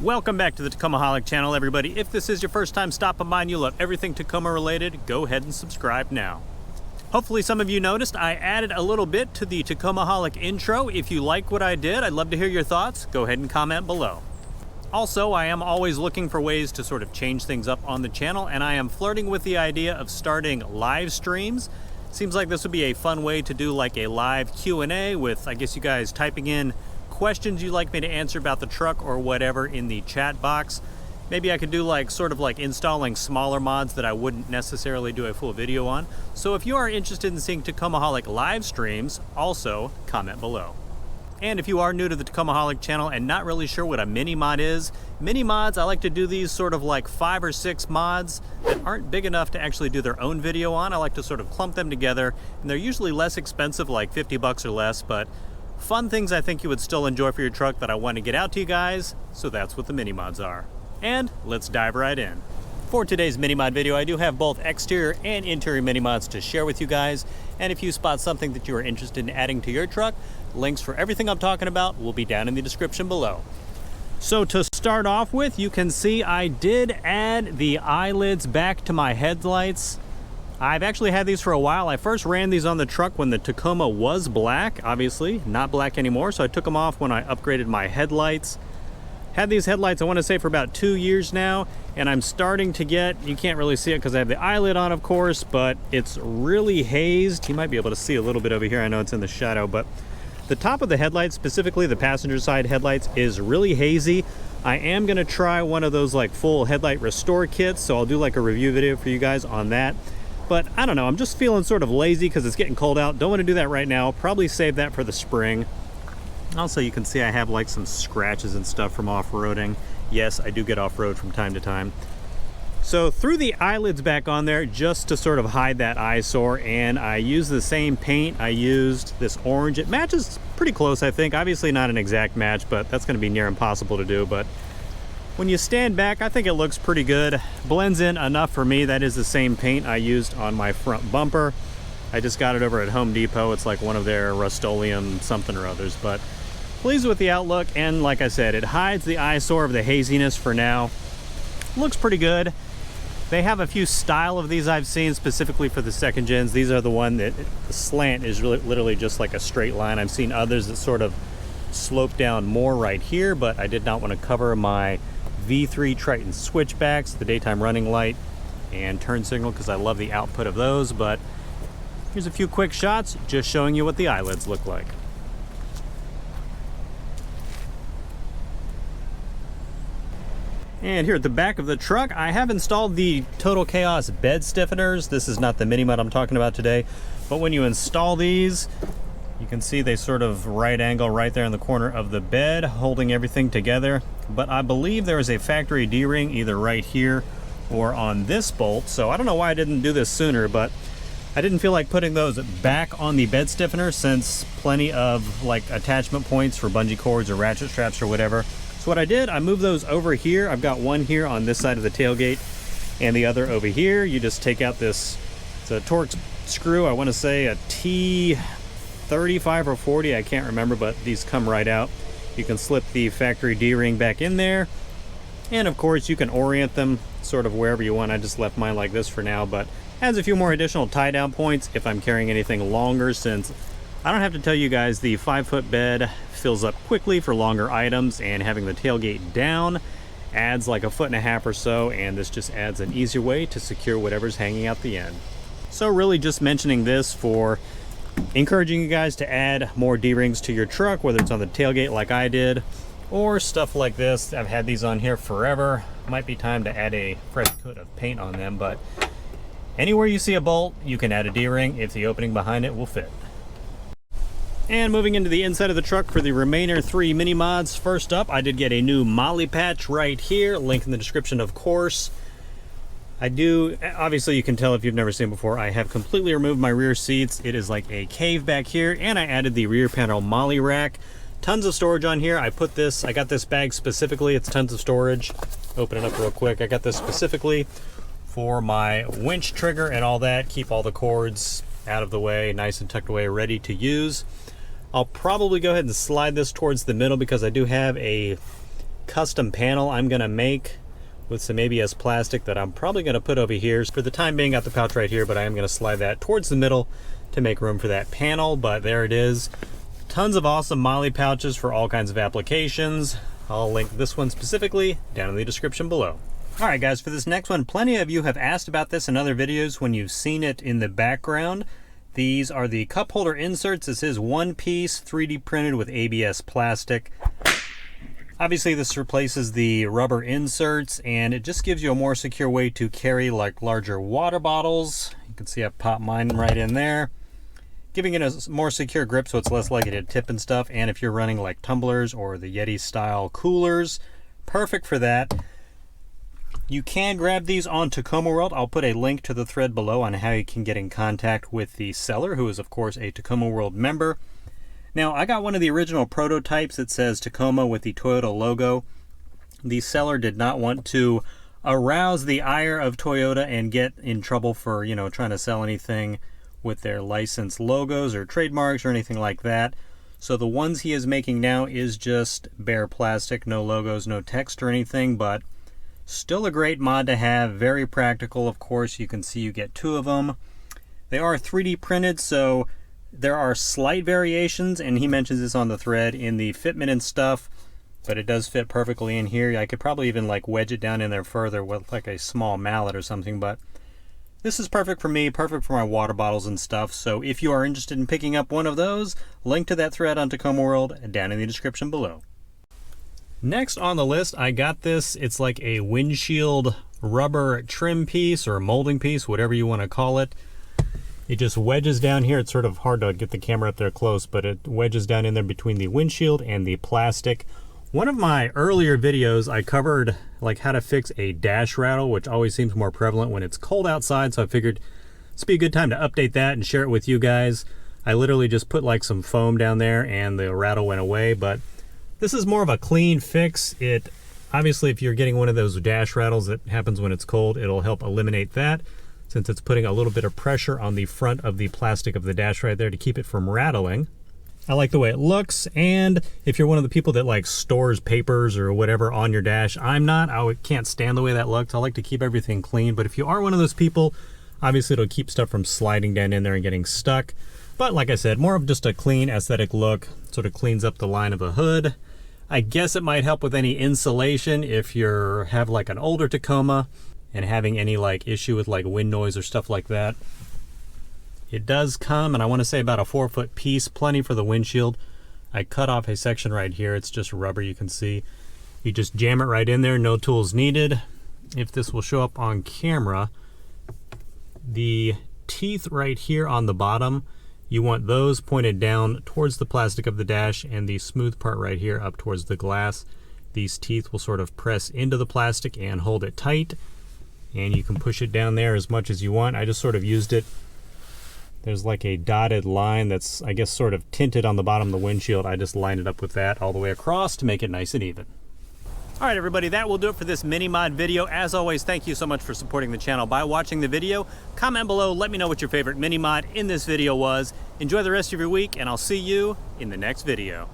Welcome back to the Tacomaholic channel, everybody. If this is your first time stopping by and you love everything Tacoma related, go ahead and subscribe now. Hopefully some of you noticed I added a little bit to the Tacomaholic intro. If you like what I did, I'd love to hear your thoughts. Go ahead and comment below. Also, I am always looking for ways to sort of change things up on the channel, and I am flirting with the idea of starting live streams. Seems like this would be a fun way to do like a live Q&A with, I guess, you guys typing in questions you'd like me to answer about the truck or whatever in the chat box. Maybe I could do like sort of like installing smaller mods that I wouldn't necessarily do a full video on. So if you are interested in seeing Tacomaholic live streams, also comment below. And if you are new to the Tacomaholic channel and not really sure what a mini mod is, mini mods, I like to do these sort of like 5 or 6 mods that aren't big enough to actually do their own video on. I like to sort of clump them together, and they're usually less expensive, like 50 bucks or less, but fun things I think you would still enjoy for your truck that I want to get out to you guys, so that's what the mini mods are. And let's dive right in. For today's mini mod video, I do have both exterior and interior mini mods to share with you guys, and if you spot something that you are interested in adding to your truck, links for everything I'm talking about will be down in the description below. So to start off with, you can see I did add the eyelids back to my headlights. I've actually had these for a while. I first ran these on the truck when the Tacoma was black, obviously, not black anymore, so I took them off when I upgraded my headlights. Had these headlights, I want to say, for about 2 years now, and I'm starting to get, you can't really see it because I have the eyelid on, of course, but it's really hazed. You might be able to see a little bit over here. I know it's in the shadow, but the top of the headlights, specifically the passenger side headlights, is really hazy. I am going to try one of those like full headlight restore kits, so I'll do like a review video for you guys on that. But I don't know, I'm just feeling sort of lazy because it's getting cold out. Don't want to do that right now. Probably save that for the spring. Also, you can see I have like some scratches and stuff from off-roading. Yes, I do get off-road from time to time. So threw the eyelids back on there just to sort of hide that eyesore, and I used the same paint. I used this orange. It matches pretty close, I think. Obviously not an exact match, but that's going to be near impossible to do. But when you stand back, I think it looks pretty good. Blends in enough for me. That is the same paint I used on my front bumper. I just got it over at Home Depot. It's like one of their Rust-Oleum something or others, but pleased with the outlook. And like I said, it hides the eyesore of the haziness for now. Looks pretty good. They have a few style of these I've seen specifically for the second gens. These are the one that the slant is really literally just like a straight line. I've seen others that sort of slope down more right here, but I did not want to cover my V3 Triton switchbacks, the daytime running light and turn signal, because I love the output of those. But here's a few quick shots just showing you what the eyelids look like. And here at the back of the truck, I have installed the Total Chaos bed stiffeners. This is not the mini mod I'm talking about today, but when you install these, you can see they sort of right angle right there in the corner of the bed, holding everything together. But I believe there is a factory D-ring either right here or on this bolt, so I don't know why I didn't do this sooner, but I didn't feel like putting those back on the bed stiffener since plenty of like attachment points for bungee cords or ratchet straps or whatever. So what I did, I moved those over here. I've got one here on this side of the tailgate and the other over here. You just take out this, it's a Torx screw, I want to say a T35 or 40, I can't remember, but these come right out. You can slip the factory D-ring back in there, and of course you can orient them sort of wherever you want. I just left mine like this for now, but adds a few more additional tie down points if I'm carrying anything longer, since I don't have to tell you guys the 5-foot bed fills up quickly for longer items, and having the tailgate down adds like 1.5 feet or so, and this just adds an easier way to secure whatever's hanging out the end. So really just mentioning this for encouraging you guys to add more D-rings to your truck, whether it's on the tailgate like I did, or stuff like this. I've had these on here forever. Might be time to add a fresh coat of paint on them, but anywhere you see a bolt, you can add a D-ring if the opening behind it will fit. And moving into the inside of the truck for the remainder 3 mini mods. First up, I did get a new molly patch right here, link in the description of course. I do, obviously you can tell if you've never seen before, I have completely removed my rear seats. It is like a cave back here, and I added the rear panel molly rack. Tons of storage on here. I got this bag specifically, it's tons of storage. Open it up real quick. I got this specifically for my winch trigger and all that. Keep all the cords out of the way, nice and tucked away, ready to use. I'll probably go ahead and slide this towards the middle because I do have a custom panel I'm gonna make with some ABS plastic that I'm probably gonna put over here. For the time being, got the pouch right here, but I am gonna slide that towards the middle to make room for that panel. But there it is. Tons of awesome MOLLE pouches for all kinds of applications. I'll link this one specifically down in the description below. All right, guys, for this next one, plenty of you have asked about this in other videos when you've seen it in the background. These are the cup holder inserts. This is one piece, 3D printed with ABS plastic. Obviously, this replaces the rubber inserts, and it just gives you a more secure way to carry like larger water bottles. You can see I popped mine right in there, giving it a more secure grip so it's less likely to tip and stuff. And if you're running like tumblers or the Yeti style coolers, perfect for that. You can grab these on Tacoma World. I'll put a link to the thread below on how you can get in contact with the seller, who is of course a Tacoma World member. Now, I got one of the original prototypes that says Tacoma with the Toyota logo. The seller did not want to arouse the ire of Toyota and get in trouble for, you know, trying to sell anything with their licensed logos or trademarks or anything like that. So the ones he is making now is just bare plastic, no logos, no text or anything, but still a great mod to have, very practical. Of course, you can see you get two of them. They are 3D printed, so there are slight variations, and he mentions this on the thread in the fitment and stuff, but it does fit perfectly in here. I could probably even like wedge it down in there further with like a small mallet or something, but this is perfect for me, perfect for my water bottles and stuff. So if you are interested in picking up one of those, link to that thread on Tacoma World down in the description below. Next on the list, I got this. It's like a windshield rubber trim piece or molding piece, whatever you want to call it. It just wedges down here. It's sort of hard to get the camera up there close, but it wedges down in there between the windshield and the plastic. One of my earlier videos, I covered like how to fix a dash rattle, which always seems more prevalent when it's cold outside, so I figured this would be a good time to update that and share it with you guys. I literally just put like some foam down there and the rattle went away, but this is more of a clean fix. It obviously, if you're getting one of those dash rattles that happens when it's cold, it'll help eliminate that, since it's putting a little bit of pressure on the front of the plastic of the dash right there to keep it from rattling. I like the way it looks, and if you're one of the people that like stores papers or whatever on your dash, I'm not. I can't stand the way that looks. I like to keep everything clean, but if you are one of those people, obviously it'll keep stuff from sliding down in there and getting stuck. But like I said, more of just a clean aesthetic look, sort of cleans up the line of the hood. I guess it might help with any insulation if you have like an older Tacoma and having any like issue with like wind noise or stuff like that. It does come, and I want to say about a 4-foot piece, plenty for the windshield. I cut off a section right here. It's just rubber, you can see. You just jam it right in there, no tools needed. If this will show up on camera, the teeth right here on the bottom, you want those pointed down towards the plastic of the dash, and the smooth part right here up towards the glass. These teeth will sort of press into the plastic and hold it tight, and you can push it down there as much as you want. I just sort of used it. There's like a dotted line that's, I guess, sort of tinted on the bottom of the windshield. I just lined it up with that all the way across to make it nice and even. All right, everybody, that will do it for this mini mod video. As always, thank you so much for supporting the channel by watching the video. Comment below, let me know what your favorite mini mod in this video was. Enjoy the rest of your week, and I'll see you in the next video.